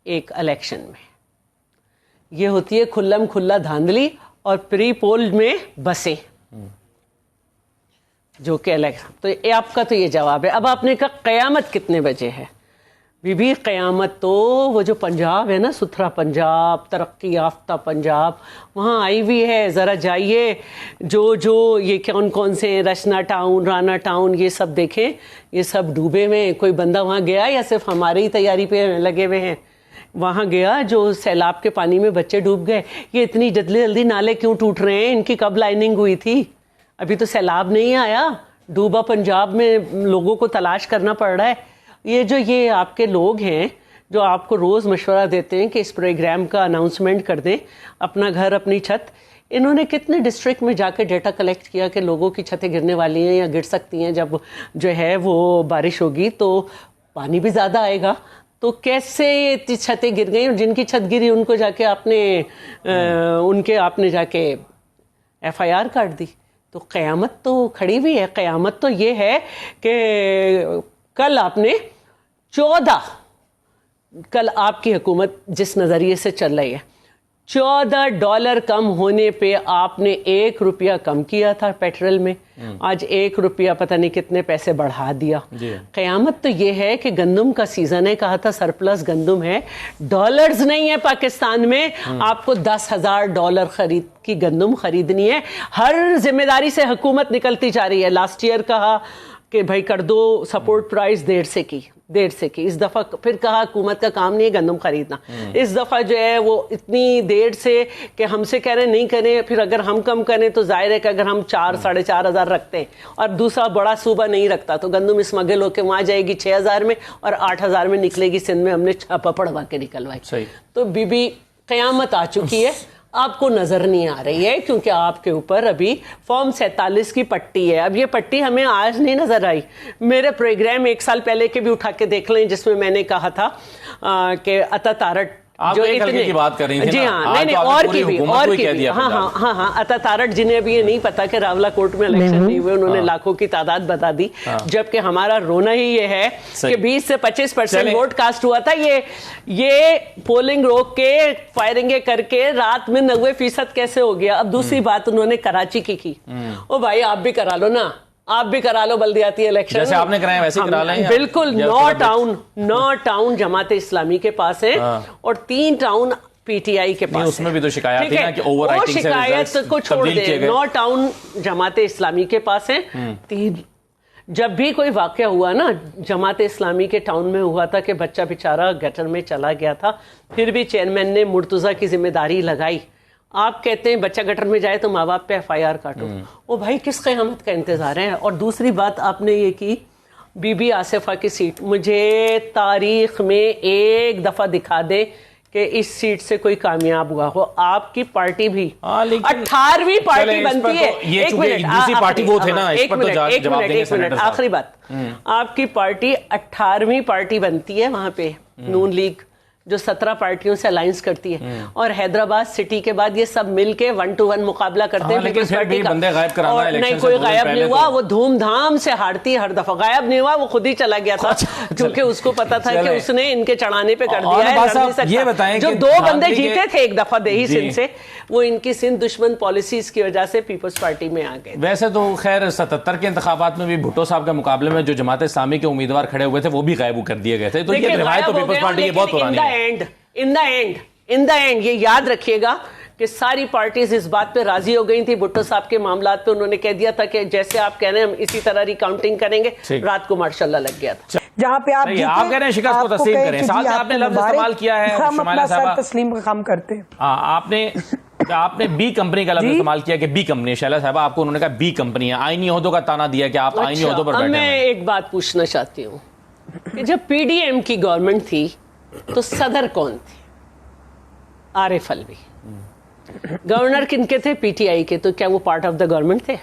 ایک الیکشن میں. یہ ہوتی ہے کھلم کھلا دھاندلی اور پری پول میں بسیں جو کہ الیکشن. تو آپ کا تو یہ جواب ہے. اب آپ نے کہا قیامت کتنے بجے ہے؟ بی قیامت تو وہ جو پنجاب ہے نا، ستھرا پنجاب، ترقی یافتہ پنجاب، وہاں آئی ہوئی ہے. ذرا جائیے جو یہ کون سے ہیں، رچنا ٹاؤن، رانا ٹاؤن، یہ سب دیکھیں، یہ سب ڈوبے ہوئے ہیں. کوئی بندہ وہاں گیا یا صرف ہماری ہی تیاری پہ لگے ہوئے ہیں؟ وہاں گیا جو سیلاب کے پانی میں بچے ڈوب گئے. یہ اتنی جلدی نالے کیوں ٹوٹ رہے ہیں؟ ان کی کب لائننگ ہوئی تھی؟ ابھی تو سیلاب نہیں آیا. ڈوبا پنجاب میں لوگوں کو تلاش کرنا پڑ رہا ہے. یہ آپ کے لوگ ہیں جو آپ کو روز مشورہ دیتے ہیں کہ اس پروگرام کا اناؤنسمنٹ کر دیں، اپنا گھر اپنی چھت. انہوں نے کتنے ڈسٹرکٹ میں جا کے ڈیٹا کلیکٹ کیا کہ لوگوں کی چھتیں گرنے والی ہیں یا گر سکتی ہیں، جب جو ہے وہ بارش ہوگی تو پانی بھی زیادہ آئے گا. تو کیسے چھتیں گر گئیں؟ اور جن کی چھت گری ان کو جا کے آپ نے جا کے ایف آئی آر کاٹ دی. تو قیامت تو کھڑی ہوئی ہے. قیامت تو یہ ہے کہ کل آپ کی حکومت جس نظریے سے چل رہی ہے، $14 کم ہونے پہ آپ نے $1 کم کیا تھا پیٹرول میں، آج $1 پتہ نہیں کتنے پیسے بڑھا دیا. قیامت تو یہ ہے کہ گندم کا سیزن ہے، کہا تھا سرپلس گندم ہے، ڈالرز نہیں ہے پاکستان میں. آپ کو $10,000 کی گندم خریدنی ہے. ہر ذمہ داری سے حکومت نکلتی جا رہی ہے. لاسٹ ایئر کہا کہ بھائی کر دو سپورٹ پرائز 1.5 کی. اس دفعہ پھر کہا حکومت کا کام نہیں ہے گندم خریدنا. اس دفعہ جو ہے وہ اتنی دیر سے کہ ہم سے کہہ رہے نہیں کریں، پھر اگر ہم کم کریں تو ظاہر ہے کہ اگر ہم 4-4.5 رکھتے ہیں اور دوسرا بڑا صوبہ نہیں رکھتا تو گندم اسمگل ہو کے وہاں جائے گی 6,000 میں اور 8,000 میں نکلے گی. سندھ میں ہم نے چھاپا پڑوا کے نکلوائی. تو قیامت آ چکی ہے. آپ کو نظر نہیں آ رہی ہے کیونکہ آپ کے اوپر ابھی فارم 47 کی پٹی ہے. اب یہ پٹی ہمیں آج نہیں نظر آئی. میرے پروگرام 1 سال پہلے کے بھی اٹھا کے دیکھ لیں جس میں میں نے کہا تھا کہ عطا تارٹ جو اتنے کی بات کر رہی تھی. جی ہاں، نہیں اور کی بھی ہاں عطا تارٹ جنہیں ابھی یہ نہیں پتا کہ راولہ کوٹ میں الیکشن نہیں ہوئے، انہوں نے لاکھوں کی تعداد بتا دی. جبکہ ہمارا رونا ہی یہ ہے کہ 20 سے 25% ووٹ کاسٹ ہوا تھا. یہ پولنگ روک کے فائرنگیں کر کے رات میں 90% کیسے ہو گیا؟ اب دوسری بات انہوں نے کراچی کی. او بھائی آپ بھی کرا لو نا، آپ بھی کرا لو بلدیاتی الیکشن جیسے آپ نے کرایا ویسے ہی کرا لیں. بالکل. 9 ٹاؤن جماعت اسلامی کے پاس ہیں اور 3 ٹاؤن پی ٹی آئی کے پاس. اس میں بھی تو شکایات تھی نا کہ اوور رائٹنگ سے شکایت کو چھوڑ دیں. 9 ٹاؤن جماعت اسلامی کے پاس ہیں. 3 جب بھی کوئی واقعہ ہوا نا جماعت اسلامی کے ٹاؤن میں ہوا تھا کہ بچہ بیچارہ گٹر میں چلا گیا تھا، پھر بھی چیئرمین نے مرتضیٰ کی ذمہ داری لگائی. آپ کہتے ہیں بچہ گٹر میں جائے تو ماں باپ پہ FIR کاٹو. وہ بھائی کس قیامت کا انتظار ہے؟ اور دوسری بات آپ نے یہ کی بی بی آصفہ کی سیٹ. مجھے تاریخ میں ایک دفعہ دکھا دے کہ اس سیٹ سے کوئی کامیاب ہوا ہو. آپ کی پارٹی بھی 18ویں پارٹی بنتی ہے. ایک منٹ آخری بات. آپ کی پارٹی 18ویں پارٹی بنتی ہے وہاں پہ نون لیگ جو 17 پارٹیوں سے الائنس کرتی ہے، اور حیدرآباد سٹی کے بعد یہ سب مل کے 1 to 1 مقابلہ کرتے ہیں. اور نہیں کوئی غائب نہیں ہوا، وہ دھوم دھام سے ہارتی ہے ہر دفعہ. غائب نہیں ہوا، وہ خود ہی چلا گیا تھا کیونکہ اس کو پتا تھا کہ اس نے ان کے چڑھانے پہ کر دیا ہے. جو 2 بندے جیتے تھے ایک دفعہ دیہی سندھ سے، وہ ان کی سندھ دشمن پالیسیز کی وجہ سے پیپلز پارٹی میں آ گئے. ویسے تو خیر 77 کے انتخابات میں بھی بھٹو صاحب کے مقابلے میں جو جماعت اسلامی کے امیدوار کھڑے ہوئے تھے وہ بھی غائب کر دیے گئے تھے. تو یہ روایت تو پیپلز پارٹی کی بہت پرانی ہے. ان دا اینڈ یہ یاد رکھیے گا کہ ساری پارٹیز اس بات پہ راضی ہو گئی تھی. بھٹو صاحب کے معاملات پہ انہوں نے کہہ دیا تھا کہ جیسے آپ کہہ رہے ہیں ہم اسی طرح ریکاؤنٹنگ کریں گے. رات کو مارشاءاللہ لگ گیا تھا. جہاں پہ آپ کہہ رہے ہیں شکست کو تسلیم کریں. ساتھ میں آپ نے لفظ استعمال کیا ہے ہم اپنا سر تسلیم کا کام کرتے ہیں. آپ نے بی کمپنی کا لفظ استعمال کیا کہ بی کمپنی. شیلا صاحبہ آپ کو انہوں نے کہا بی کمپنی ہے. آئینی عہدوں کا تانا دیا کہ آپ آئینی عہدوں پر بیٹھے ہیں. میں ایک بات پوچھنا چاہتی ہوں کہ جب پی ڈی ایم کی گورنمنٹ تھی تو صدر کون تھی؟ عارف الوی. گورنر کن کے تھے؟ پی ٹی آئی کے. تو کیا وہ پارٹ آف دا گورنمنٹ تھے؟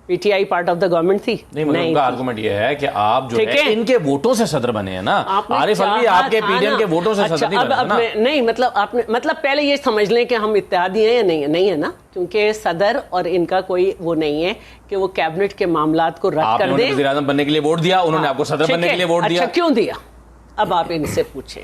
P T I part of the government تھی؟ نہیں. ان کا آرگومنٹ یہ ہے کہ آپ جو ہے ان کے ووٹوں سے صدر بنے ہیں نا. عارف الوی آپ کے پی ڈی ایم کے ووٹوں سے صدر نہیں بنے نا. نہیں مطلب پہلے یہ سمجھ لیں کہ ہم اتحادی ہیں یا نہیں ہے نا، کیونکہ صدر اور ان کا کوئی وہ نہیں ہے کہ وہ کیبنٹ کے معاملات کو رد کر دیں. وزیر اعظم بننے کے لیے ووٹ دیا، انہوں نے آپ کو صدر بننے کے لیے ووٹ دیا. اچھا کیوں دیا؟ اب آپ ان سے پوچھیں.